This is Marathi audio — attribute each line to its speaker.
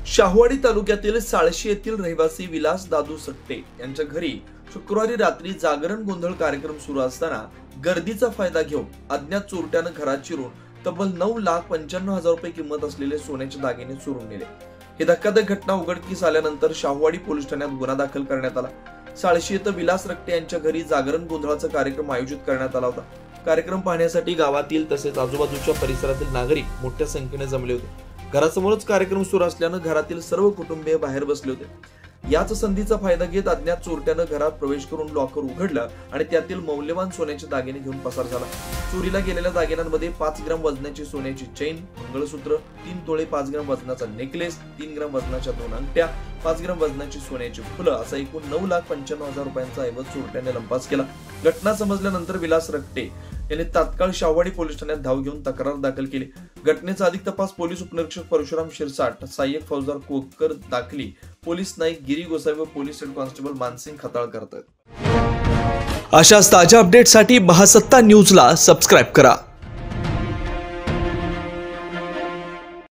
Speaker 1: शाहूवाडी तालुक्यातील साळशी येथील रहिवासी विलास दादू सक्टे यांच्या घरी शुक्रवारी रात्री जागरण गोंधळ कार्यक्रम सुरू असताना गर्दीचा फायदा घेऊन अज्ञात चोरट्यानं घरात शिरून तब्बल 9,95,000 रुपये किंमत असलेले सोन्याचे दागिने चोरून नेले। ही धक्कादायक घटना उघडकीस आल्यानंतर शाहूवाडी पोलीस ठाण्यात गुन्हा दाखल करण्यात आला। साळशी येथे विलास रक्टे यांच्या घरी जागरण गोंधळाचा कार्यक्रम आयोजित करण्यात आला होता। कार्यक्रम पाहण्यासाठी गावातील तसेच आजूबाजूच्या परिसरातील नागरिक मोठ्या संख्येने जमले होते। घरासमोरच कार्यक्रम सुरू असल्यानं घरातील सर्व कुटुंबीय बाहेर बसले होते। याच संधीचा फायदा घेत अज्ञात चोरट्यानं घरात प्रवेश करून लॉकर उघडलं आणि त्यातील मौल्यवान सोन्याचे दागिने घेऊन पसार झाला। चोरीला गेलेल्या दागिन्यांमध्ये 5 ग्राम वजनाची सोन्याची चेन, मंगळसूत्र, 3 तोळे 5 ग्राम वजनाचा नेकलेस, 3 ग्राम वजनाच्या 2 अंगठ्या, 5 ग्राम वजनाची सोन्याची फुलं असा एकूण 9,95,000 रुपयांचा ऐवज चोरट्याने लंपास केला। घटना समजल्यानंतर विलास रक्टे यांनी तात्काळ शाहूवाडी पोलीस ठाण्यात धाव घेऊन तक्रार दाखल केली। घटनेचा अधिक तपास पोलीस उपनिरीक्षक परशुराम शिरसाट, सहाय्यक फौजदार कोकर दाखली, पोलीस नाईक गिरी गोसावी व police head constable Mansing Khatal करतात।
Speaker 2: अशाच ताज्या अपडेटसाठी महासत्ता न्यूजला सबस्क्राइब करा।